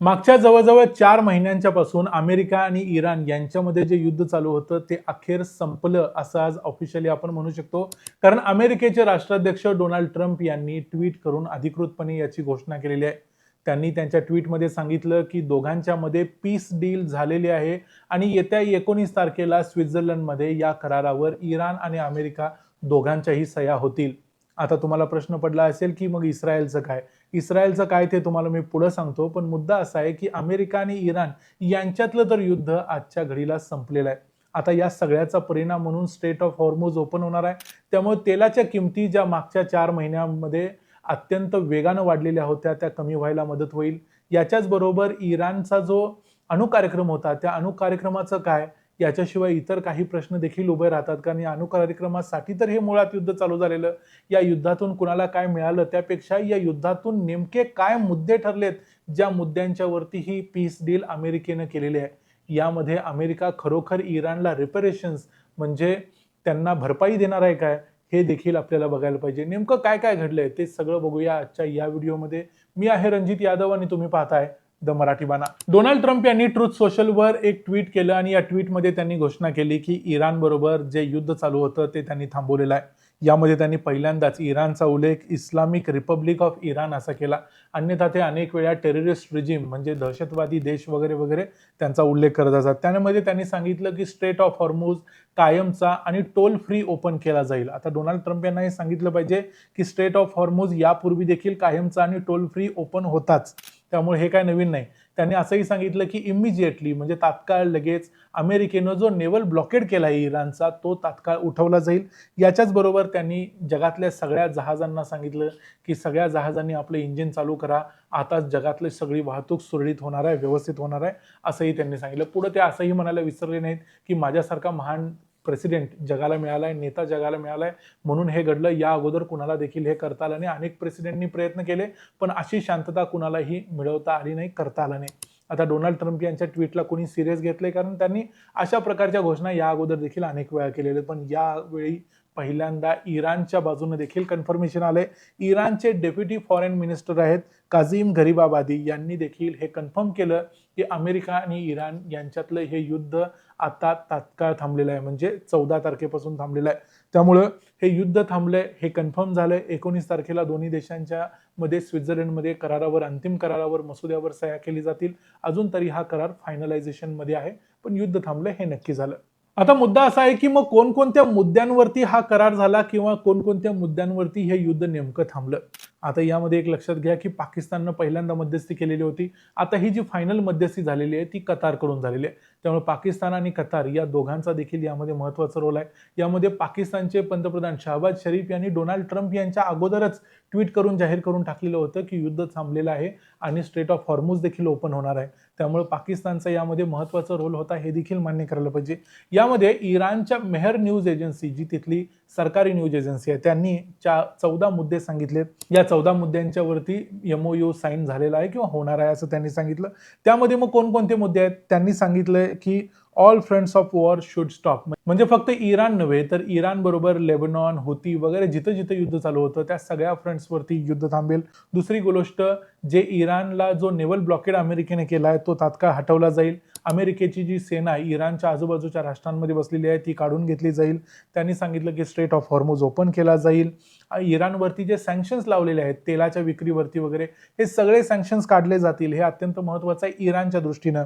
मागच्या जवळजवळ 4 महिन्यांच्या पासून अमेरिका आणि इराण यांच्यामध्ये जे युद्ध चालू होतं ते अखेर संपलं असं आज ऑफिशियली आपण म्हणू शकतो. कारण अमेरिकेचे राष्ट्राध्यक्ष डोनाल्ड ट्रम्प यांनी ट्विट करून अधिकृतपणे याची घोषणा केलेली आहे. त्यांनी त्यांच्या ट्विटमध्ये सांगितलं की दोघांच्या मध्ये पीस डील झालेली आहे आणि येत्या 19 तारखेला स्वित्झर्लंडमध्ये या करारावर इराण आणि अमेरिका दोघांच्याही सह्या होतील. आता तुम्हाला प्रश्न पडला असेल की मग इस्रायलचं काय? इस्रायलचं काय ते तुम्हाला मी पुढे सांगतो, पण मुद्दा असा आहे की अमेरिका आणि इराण यांच्यातलं तर युद्ध आजच्या घडीला संपलेलं आहे. आता या सगळ्याचा परिणाम म्हणून स्ट्रेट ऑफ हॉर्मुझ ओपन होणार आहे. त्यामुळे तेलाच्या किमती ज्या मागच्या 4 महिन्यांमध्ये अत्यंत वेगानं वाढलेल्या होत्या त्या कमी व्हायला मदत होईल. याच्याच बरोबर इराणचा जो अणुकार्यक्रम होता त्या अणुकार्यक्रमाचं काय, याच्याशिवाय इतर काही प्रश्न देखील उभे राहतात. कारण या अणुकार्यक्रमासाठी तर हे मुळात युद्ध चालू झालेलं. या युद्धातून कुणाला काय मिळालं त्यापेक्षा या युद्धातून नेमके काय मुद्दे ठरलेत, ज्या मुद्द्यांच्या वरती ही पीस डील अमेरिकेनं केलेली आहे. यामध्ये अमेरिका खरोखर इराणला रिपेरेशन्स म्हणजे त्यांना भरपाई देणार आहे काय, हे देखील आपल्याला बघायला पाहिजे. नेमकं काय काय घडलंय ते सगळं बघूया आजच्या या व्हिडिओमध्ये. मी आहे रणजित यादव आणि तुम्ही पाहताय द मराठी बाणा. डोनाल्ड ट्रम्प यांनी ट्रुथ सोशलवर एक ट्विट केलं आणि या ट्विटमध्ये त्यांनी घोषणा केली की इराण बरोबर जे युद्ध चालू होतं ते त्यांनी थांबवलेलं आहे. यामध्ये त्यांनी पहिल्यांदाच इराणचा उल्लेख इस्लामिक रिपब्लिक ऑफ इराण असा केला. अन्यथा ते अनेक वेळा टेररिस्ट रिजिम म्हणजे दहशतवादी देश वगैरे वगैरे त्यांचा उल्लेख करत असतात. त्यामध्ये त्यांनी सांगितलं की स्ट्रेट ऑफ हॉर्मुझ कायमचा आणि टोल फ्री ओपन केला जाईल. आता डोनाल्ड ट्रम्प यांना हे सांगितलं पाहिजे की स्ट्रेट ऑफ हॉर्मुझ यापूर्वी देखील कायमचा आणि टोल फ्री ओपन होताच, त्यामुळे हे काय नवीन नाही. त्यांनी असंही सांगितलं की इमिजिएटली म्हणजे तात्काळ लगेच अमेरिकेनं जो नेव्हल ब्लॉकेड केला आहे इराणचा तो तात्काळ उठवला जाईल. याच्याच बरोबर त्यांनी जगातल्या सगळ्या जहाजांना सांगितलं की सगळ्या जहाजांनी आपलं इंजिन चालू करा, आता जगातली सगळी वाहतूक सुरळीत होणार आहे, व्यवस्थित होणार आहे असंही त्यांनी सांगितलं. पुढे ते असंही म्हणायला विसरले नाहीत की माझ्यासारखा महान प्रेसिडेंट जगाला मिळालाय, नेता जगाला मिळालाय म्हणून हे घडलं. या अगोदर कुणाला देखील हे करता आलं नाही. अनेक प्रेसिडेंटनी प्रयत्न केले पण अशी शांतता कुणालाही मिळवता आली नाही, करता आलं नाही. आता डोनाल्ड ट्रम्प यांच्या ट्विटला कोणी सिरियस घेतलंय कारण त्यांनी अशा प्रकारच्या घोषणा या अगोदर देखील अनेक वेळा केलेल्या, पण यावेळी पहिल्यांदा इराणच्या बाजूने देखील कन्फर्मेशन आलंय. इराणचे डेप्युटी फॉरेन मिनिस्टर आहेत काझिम गरीबाबादी यांनी देखील हे कन्फर्म केलं की अमेरिका आणि इराण यांच्यातलं हे युद्ध आता तात्काळ थांबलेलं आहे, म्हणजे 14 तारखेपासून थांबलेलं आहे. त्यामुळं हे युद्ध थांबलंय, हे कन्फर्म झालंय. 19 तारखेला दोन्ही देशांच्या मध्ये स्वित्झर्लंडमध्ये करारावर अंतिम करारावर मसुद्यावर सह्या केली जातील. अजून तरी हा करार फायनलायझेशन मध्ये आहे, पण युद्ध थांबलंय हे नक्की झालं. आता मुद्दा असा आहे की मग कोणकोणत्या मुद्द्यांवरती हा करार झाला किंवा कोणकोणत्या मुद्द्यांवरती हे युद्ध नेमकं थांबलं. आता यामध्ये एक लक्षात घ्या की पाकिस्ताननं पहिल्यांदा मध्यस्थी केलेली होती. आता ही जी फायनल मध्यस्थी झालेली आहे ती कतारकडून झालेली आहे. त्यामुळे पाकिस्तान आणि कतार या दोघांचा देखील यामध्ये महत्त्वाचा रोल आहे. यामध्ये पाकिस्तानचे पंतप्रधान शहबाज शरीफ यांनी डोनाल्ड ट्रम्प यांच्या अगोदरच ट्विट करून जाहीर करून टाकलेलं होतं की युद्ध थांबलेलं आहे आणि स्ट्रेट ऑफ हॉर्मुझ देखील ओपन होणार आहे. त्यामुळे पाकिस्तानचा यामध्ये महत्त्वाचा रोल होता हे देखील मान्य करायला पाहिजे. यामध्ये इराणच्या मेहर न्यूज एजन्सी जी तिथली सरकारी न्यूज एजन्सी आहे त्यांनी 14 मुद्दे सांगितलेत. या 14 मुद्द्यांच्या वरती MOU साईन झालेला आहे किंवा होणार आहे असं त्यांनी सांगितलं. त्यामध्ये मग कोणकोणते मुद्दे आहेत त्यांनी सांगितलंय की all fronts of war should stop, म्हणजे फक्त इराण नव्हे तर इराण बरोबर लेबनॉन, हुती वगैरे जिथं जिथं युद्ध चालू होतं त्या सगळ्या फ्रंट्सवरती युद्ध थांबेल. दुसरी गोष्ट, जे इराणला जो नेव्हल ब्लॉकेड अमेरिकेने केला आहे तो तात्काळ हटवला जाईल. अमेरिकेची जी सेना इराणच्या आजूबाजूच्या राष्ट्रांमध्ये बसलेली आहे ती काढून घेतली जाईल. त्यांनी सांगितलं की स्ट्रेट ऑफ हॉर्मुझ ओपन केला जाईल. इराणवरती जे सँक्शन्स लावलेले आहेत तेलाच्या विक्रीवरती वगैरे हे सगळे सँक्शन्स काढले जातील. हे अत्यंत महत्त्वाचं आहे इराणच्या दृष्टीनं.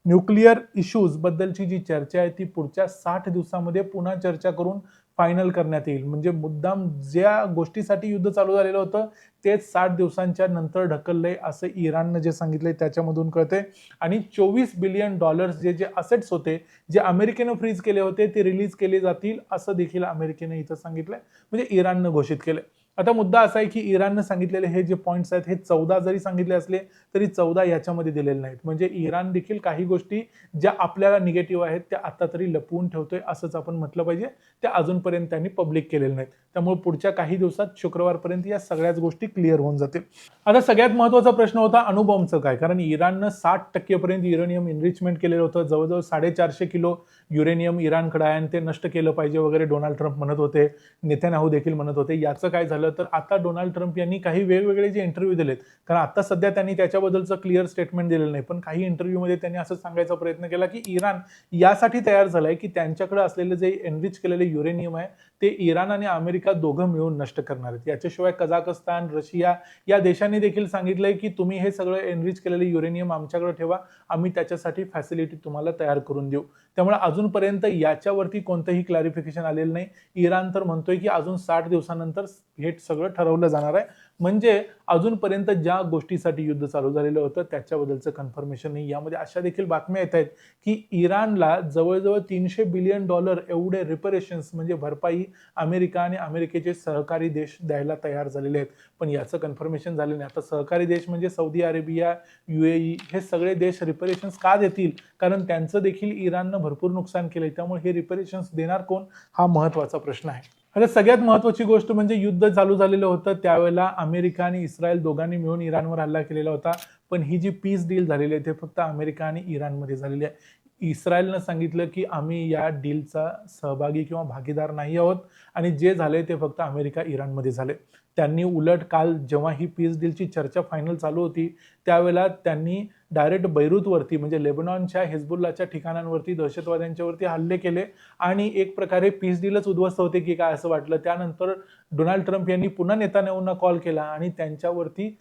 न्यूक्लिअर इश्यूज बद्दलची जी चर्चा आहे ती पुढच्या 60 दिवसामध्ये पुन्हा चर्चा करून फायनल करण्यात येईल. म्हणजे मुद्दाम ज्या गोष्टीसाठी युद्ध चालू झालेलं होतं तेच 60 दिवसांच्या नंतर ढकललंय असं इराणनं जे सांगितलंय त्याच्यामधून कळते. आणि $24 बिलियन जे असेट्स होते जे अमेरिकेनं फ्रीज केले होते ते रिलीज केले जातील असं देखील अमेरिकेनं इथं सांगितलंय, म्हणजे इराणनं घोषित केलंय. आता मुद्दा असा आहे की इराणनं सांगितलेले हे जे पॉइंट्स आहेत हे 14 जरी सांगितले असले तरी 14 याच्यामध्ये दिलेले नाहीत. म्हणजे इराण देखील काही गोष्टी ज्या आपल्याला निगेटिव्ह आहेत त्या आता तरी लपवून ठेवतोय असंच आपण म्हटलं पाहिजे. त्या अजूनपर्यंत त्यांनी पब्लिक केलेल्या नाहीत. त्यामुळे पुढच्या काही दिवसात शुक्रवारपर्यंत या सगळ्याच गोष्टी क्लिअर होऊन जातील. आता सगळ्यात महत्त्वाचा प्रश्न होता अणुबॉम्बचं काय, कारण इराणनं 60% पर्यंत युरेनियम इनरिचमेंट केलेलं होतं. जवळजवळ 450 किलो युरेनियम इराणकडे आहे आणि ते नष्ट केलं पाहिजे वगैरे डोनाल्ड ट्रम्प म्हणत होते, नेतन्याहू देखील म्हणत होते. याचं काय झालं झालं तर आता डोनाल्ड ट्रम्प यांनी काही वेगवेगळे जे इंटरव्ह्यू दिलेत, कारण आता सध्या त्यांनी त्याच्याबद्दलचं क्लिअर स्टेटमेंट दिलेलं नाही, पण काही इंटरव्ह्यूमध्ये त्यांनी असं सांगायचा प्रयत्न केला की इराण यासाठी तयार झालाय की त्यांच्याकडे असलेले जे एनरिच केलेले युरेनियम आहे ते इराण आणि अमेरिका दोघं मिळून नष्ट करणार आहेत. याच्याशिवाय कझाकस्तान, रशिया या देशांनी देखील सांगितलंय की तुम्ही हे सगळं एनरिच केलेले युरेनियम आमच्याकडे ठेवा, आम्ही त्याच्यासाठी फॅसिलिटी तुम्हाला तयार करून देऊ. त्यामुळे अजूनपर्यंत याच्यावरती कोणतंही क्लॅरिफिकेशन आलेलं नाही. इराण तर म्हणतोय की अजून 60 दिवसानंतर हे सगळं ठरवलं जाणार आहे. म्हणजे अजूनपर्यंत ज्या गोष्टीसाठी युद्ध चालू झालेलं होतं त्याच्याबद्दलचं कन्फर्मेशन नाही. यामध्ये अशा देखील बातम्या येत आहेत की इराणला जवळजवळ $300 बिलियन एवढे रिपेरेशन्स म्हणजे भरपाई अमेरिका आणि अमेरिकेचे सहकारी देश द्यायला तयार झालेले आहेत. पण याचं कन्फर्मेशन झालं नाही. आता सहकारी देश म्हणजे सौदी अरेबिया, UAE हे सगळे देश रिपेरेशन्स का देतील? कारण त्यांचं देखील इराणनं भरपूर नुकसान केलंय. त्यामुळे हे रिपेरेशन्स देणार कोण? हा महत्त्वाचा प्रश्न आहे. आता सगळ्यात महत्त्वाची गोष्ट म्हणजे युद्ध चालू झालेलं होतं त्यावेळेला अमेरिका आणि इस्रायल दोघांनी मिळून इराणवर हल्ला केलेला होता. पण ही जी पीस डील झालेली आहे ते फक्त अमेरिका आणि इराणमध्ये झालेली आहे. इस्रायलनं सांगितलं की आम्ही या डीलचा सहभागी किंवा भागीदार नाही आहोत आणि जे झाले ते फक्त अमेरिका इराणमध्ये झाले. त्यांनी उलट काल जेव्हा ही पीस डीलची चर्चा फायनल चालू होती त्यावेळेला त्यांनी डायरेक्ट बैरूतवरती म्हणजे लेबनॉनच्या हिजबुल्लाच्या ठिकाणांवरती दहशतवाद्यांच्यावरती हल्ले केले आणि एक प्रकारे पीस डीलच उद्ध्वस्त होते की काय असं वाटलं. त्यानंतर डोनाल्ड ट्रम्प यांनी पुन्हा नेतान्याहूंना कॉल केला आणि त्यांच्यावरती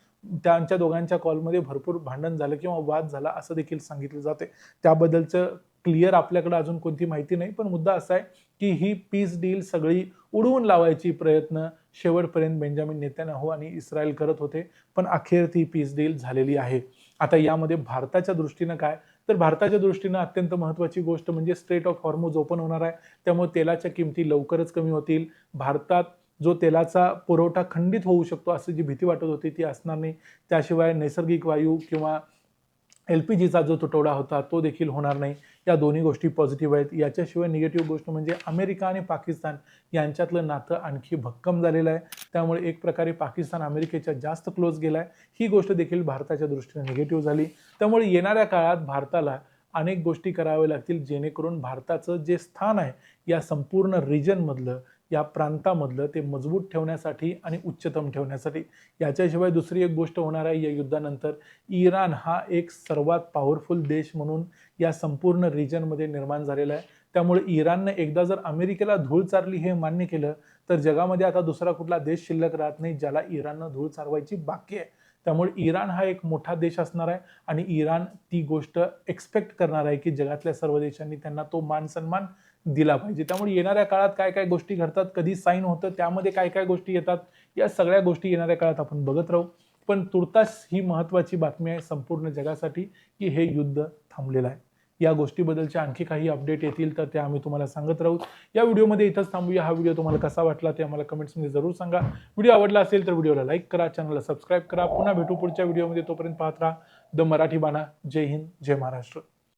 त्यांच्या दोघांच्या कॉलमध्ये भरपूर भांडण झालं किंवा वाद झाला असं देखील सांगितलं जाते. त्याबद्दलचं क्लिअर आपल्याकडे अजून कोणती माहिती नाही, पण मुद्दा असा आहे की ही पीस डील सगळी उडवून लावायची प्रयत्न शेवटपर्यंत बेंजामिन नेतान्याहू आणि इस्रायल करत होते, पण अखेर ती पीस डील झालेली आहे. आता यामध्ये भारताच्या दृष्टीनं काय, तर भारताच्या दृष्टीनं अत्यंत महत्त्वाची गोष्ट म्हणजे स्ट्रेट ऑफ हॉर्मुझ ओपन होणार आहे. त्यामुळे तेलाच्या किमती लवकरच कमी होतील. भारतात जो तेलाचा पुरवठा खंडित होऊ शकतो अशी जी भीती वाटत होती ती असणार नाही. त्याशिवाय नैसर्गिक वायू किंवा LPGचा जो तुटवडा होता तो देखील होणार नाही. या दोन्ही गोष्टी पॉझिटिव्ह आहेत. याच्याशिवाय निगेटिव्ह गोष्ट म्हणजे अमेरिका आणि पाकिस्तान यांच्यातलं नातं आणखी भक्कम झालेलं आहे. त्यामुळे एक प्रकारे पाकिस्तान अमेरिकेच्या जास्त क्लोज गेलाय. ही गोष्ट देखील भारताच्या दृष्टीने निगेटिव्ह झाली. त्यामुळे येणाऱ्या काळात भारताला अनेक गोष्टी कराव्या लागतील जेणेकरून भारताचं जे स्थान आहे या संपूर्ण रिजनमधलं या प्रांतामधलं ते मजबूत ठेवण्यासाठी आणि उच्चतम ठेवण्यासाठी. याच्याशिवाय दुसरी एक गोष्ट होणार आहे या युद्धानंतर, इराण हा एक सर्वात पॉवरफुल देश म्हणून या संपूर्ण रिजनमध्ये निर्माण झालेला आहे. त्यामुळे इराणनं एकदा जर अमेरिकेला धूळ चारली हे मान्य केलं तर जगामध्ये आता दुसरा कुठला देश शिल्लक राहत नाही ज्याला इराणनं धूळ चारवायची बाकी आहे. त्यामुळे इराण हा एक मोठा देश असणार आहे आणि इराण ती गोष्ट एक्सपेक्ट करणार आहे की जगातल्या सर्व देशांनी त्यांना तो मान सन्मान दिला पाहिजे. त्यामुळे येणाऱ्या काळात काय काय गोष्टी घडतात, कधी साईन होतं, त्यामध्ये काय काय गोष्टी येतात, या सगळ्या गोष्टी येणाऱ्या काळात आपण बघत राहू. पण तुर्तास ही महत्त्वाची बातमी आहे संपूर्ण जगासाठी की हे युद्ध थांबलेलं आहे. या गोष्टीबद्दलचे आणखी काही अपडेट येतील तर ते आम्ही तुम्हाला सांगत राहू. या व्हिडिओमध्ये इथंच थांबूया. हा व्हिडिओ तुम्हाला कसा वाटला ते आम्हाला कमेंट्समध्ये जरूर सांगा. व्हिडिओ आवडला असेल तर व्हिडिओला लाईक करा, चॅनलला सबस्क्राईब करा. पुन्हा भेटू पुढच्या व्हिडिओमध्ये. तोपर्यंत पाहत राहा द मराठी बाणा. जय हिंद, जय महाराष्ट्र.